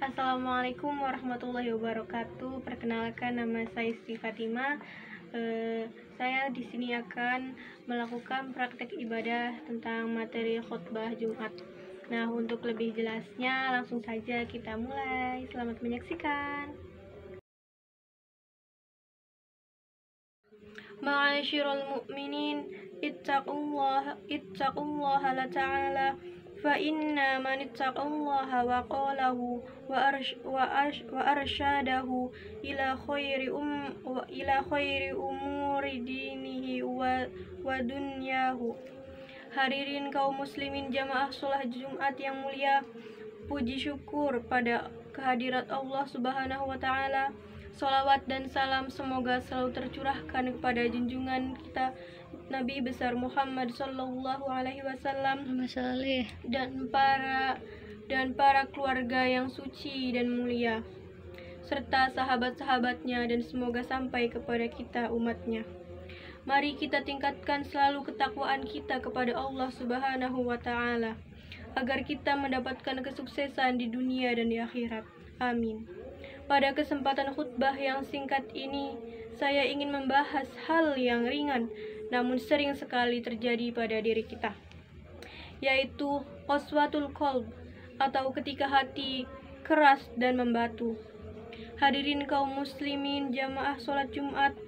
Assalamualaikum warahmatullahi wabarakatuh. Perkenalkan, nama saya Siti Fatimah. Saya di sini akan melakukan praktek ibadah tentang materi khutbah Jumat. Nah, untuk lebih jelasnya langsung saja kita mulai. Selamat menyaksikan. Ma'asyiral mu'minin, ittaqullaha la ta'ala fa inna man ittaqallaha wa qalahu wa arsyadahu ila khairi umuri dinihi wa dunyahu. Hadirin kaum muslimin jamaah sholat Jumat yang mulia, puji syukur pada kehadirat Allah Subhanahu wa Ta'ala. Salawat dan salam semoga selalu tercurahkan kepada junjungan kita Nabi besar Muhammad Sallallahu Alaihi Wasallam dan para keluarga yang suci dan mulia, serta sahabat-sahabatnya, dan semoga sampai kepada kita umatnya. Mari kita tingkatkan selalu ketakwaan kita kepada Allah Subhanahu wa Ta'ala, agar kita mendapatkan kesuksesan di dunia dan di akhirat. Amin. Pada kesempatan khutbah yang singkat ini, saya ingin membahas hal yang ringan namun sering sekali terjadi pada diri kita, yaitu qaswatul qalb, atau ketika hati keras dan membatu. Hadirin kaum muslimin jamaah sholat Jumat,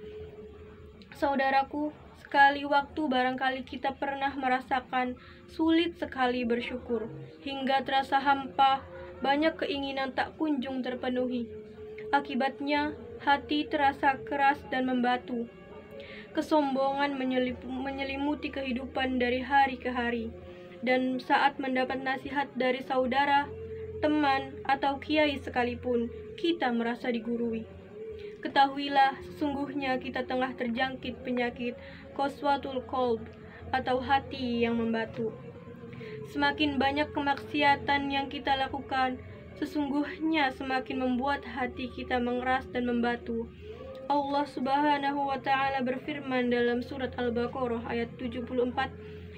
saudaraku, sekali waktu barangkali kita pernah merasakan sulit sekali bersyukur, hingga terasa hampa, banyak keinginan tak kunjung terpenuhi. Akibatnya, hati terasa keras dan membatu. Kesombongan menyelimuti kehidupan dari hari ke hari, dan saat mendapat nasihat dari saudara, teman, atau kiai sekalipun, kita merasa digurui. Ketahuilah, sesungguhnya kita tengah terjangkit penyakit qaswatul qalb, atau hati yang membatu. Semakin banyak kemaksiatan yang kita lakukan, sesungguhnya semakin membuat hati kita mengeras dan membatu. Allah Subhanahu wa Ta'ala berfirman dalam surat Al-Baqarah ayat 74,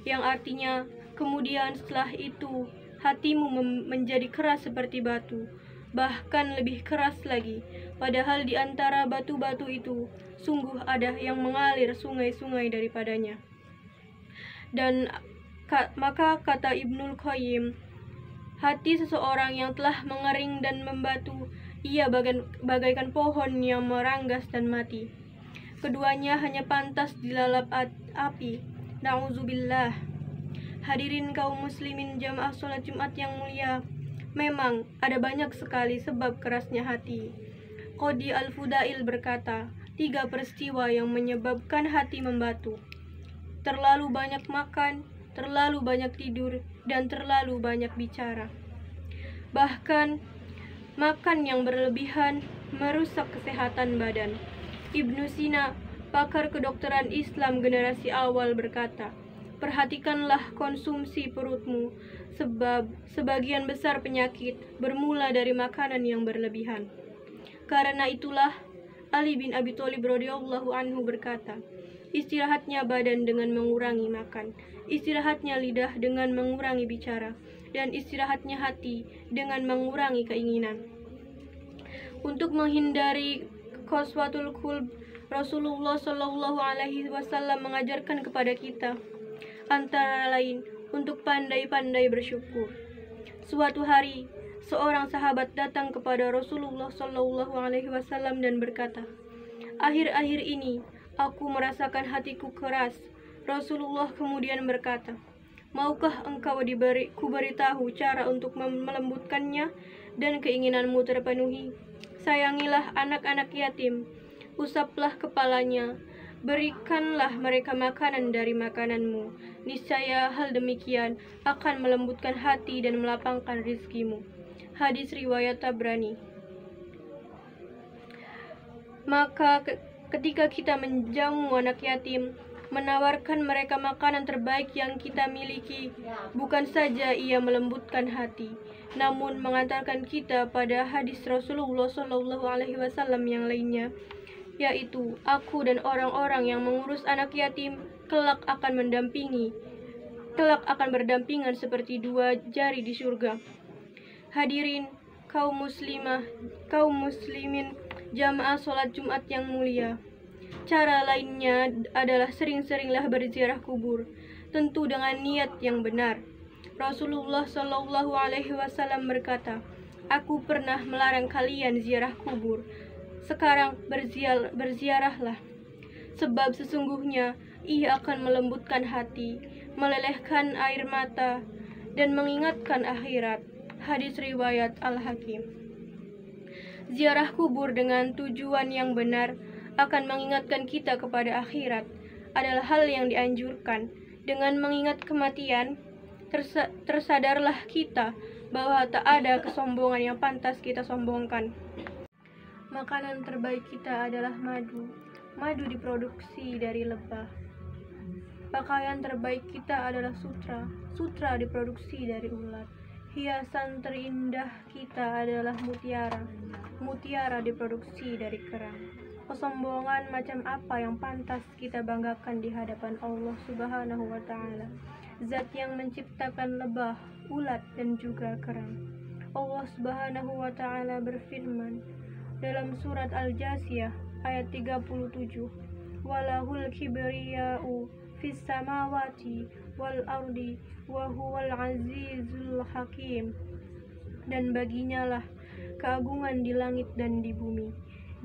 yang artinya, kemudian setelah itu hatimu menjadi keras seperti batu, bahkan lebih keras lagi, padahal di antara batu-batu itu sungguh ada yang mengalir sungai-sungai daripadanya. Dan maka kata Ibnul Qayyim, hati seseorang yang telah mengering dan membatu, ia bagaikan pohon yang meranggas dan mati. Keduanya hanya pantas dilalap api. Na'udzubillah. Hadirin kaum muslimin jamaah sholat Jumat yang mulia, memang ada banyak sekali sebab kerasnya hati. Qadi Al-Fudail berkata, 3 peristiwa yang menyebabkan hati membatu: terlalu banyak makan, terlalu banyak tidur, dan terlalu banyak bicara. Bahkan, makan yang berlebihan merusak kesehatan badan. Ibnu Sina, pakar kedokteran Islam generasi awal, berkata, perhatikanlah konsumsi perutmu, sebab sebagian besar penyakit bermula dari makanan yang berlebihan. Karena itulah, Ali bin Abi Thalib radhiyallahu anhu berkata, istirahatnya badan dengan mengurangi makan, istirahatnya lidah dengan mengurangi bicara, dan istirahatnya hati dengan mengurangi keinginan. Untuk menghindari qaswatul qalb, Rasulullah Shallallahu Alaihi Wasallam mengajarkan kepada kita, antara lain, untuk pandai-pandai bersyukur. Suatu hari, seorang sahabat datang kepada Rasulullah Shallallahu Alaihi Wasallam dan berkata, akhir-akhir ini aku merasakan hatiku keras. Rasulullah kemudian berkata, maukah engkau kuberitahu cara untuk melembutkannya dan keinginanmu terpenuhi? Sayangilah anak-anak yatim, usaplah kepalanya, berikanlah mereka makanan dari makananmu. Niscaya hal demikian akan melembutkan hati dan melapangkan rizkimu. Hadis riwayat Tabrani. Maka ketika kita menjamu anak yatim, menawarkan mereka makanan terbaik yang kita miliki, bukan saja ia melembutkan hati, namun mengantarkan kita pada hadis Rasulullah Shallallahu Alaihi Wasallam yang lainnya, yaitu aku dan orang-orang yang mengurus anak yatim kelak akan berdampingan seperti 2 jari di surga. Hadirin kaum muslimin jamaah sholat Jumat yang mulia. Cara lainnya adalah sering-seringlah berziarah kubur, tentu dengan niat yang benar. Rasulullah Shallallahu Alaihi Wasallam berkata, "Aku pernah melarang kalian ziarah kubur. Sekarang berziarahlah, sebab sesungguhnya ia akan melembutkan hati, melelehkan air mata, dan mengingatkan akhirat." Hadis riwayat Al-Hakim. Ziarah kubur dengan tujuan yang benar akan mengingatkan kita kepada akhirat adalah hal yang dianjurkan. Dengan mengingat kematian, tersadarlah kita bahwa tak ada kesombongan yang pantas kita sombongkan. Makanan terbaik kita adalah madu. Madu diproduksi dari lebah. Pakaian terbaik kita adalah sutra. Sutra diproduksi dari ulat. Hiasan terindah kita adalah mutiara. Mutiara diproduksi dari kerang. Kesombongan macam apa yang pantas kita banggakan di hadapan Allah Subhanahu wa Ta'ala, Zat yang menciptakan lebah, ulat, dan juga kerang. Allah Subhanahu wa Ta'ala berfirman dalam surat Al-Jasiyah ayat 37, "Walahul kibriya'u fis samawati wal ardi wa huwal azizul hakim." Dan baginya lah keagungan di langit dan di bumi.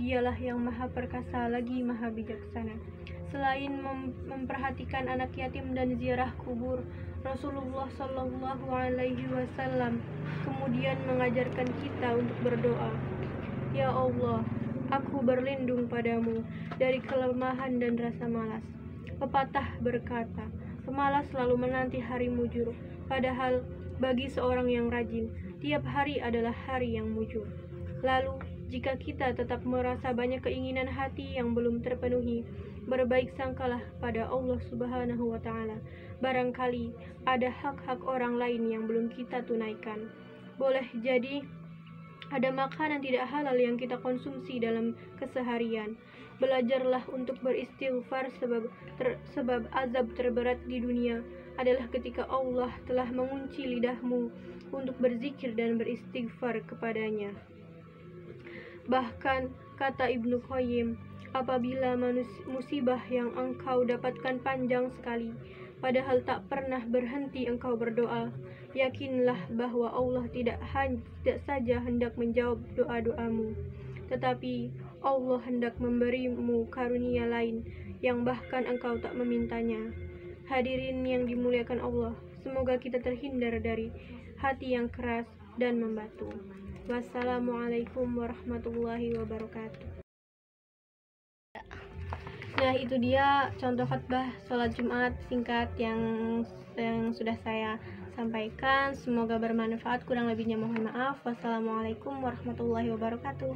Dialah yang maha perkasa lagi maha bijaksana. Selain memperhatikan anak yatim dan ziarah kubur, Rasulullah Shallallahu Alaihi Wasallam kemudian mengajarkan kita untuk berdoa. Ya Allah, aku berlindung padamu dari kelemahan dan rasa malas. Pepatah berkata, pemalas selalu menanti hari mujur, padahal bagi seorang yang rajin, tiap hari adalah hari yang mujur. Lalu, jika kita tetap merasa banyak keinginan hati yang belum terpenuhi, berbaik sangkalah pada Allah Subhanahu wa Ta'ala. Barangkali ada hak-hak orang lain yang belum kita tunaikan. Boleh jadi ada makanan tidak halal yang kita konsumsi dalam keseharian. Belajarlah untuk beristighfar, sebab azab terberat di dunia adalah ketika Allah telah mengunci lidahmu untuk berzikir dan beristighfar kepadanya. Bahkan kata Ibnu Qayyim, apabila musibah yang engkau dapatkan panjang sekali, padahal tak pernah berhenti engkau berdoa, yakinlah bahwa Allah tidak saja hendak menjawab doa-doamu, tetapi Allah hendak memberimu karunia lain yang bahkan engkau tak memintanya. Hadirin yang dimuliakan Allah, semoga kita terhindar dari hati yang keras dan membatu. Wassalamualaikum warahmatullahi wabarakatuh. Nah, itu dia contoh khutbah sholat Jumat singkat yang sudah saya sampaikan. Semoga bermanfaat, kurang lebihnya mohon maaf. Wassalamualaikum warahmatullahi wabarakatuh.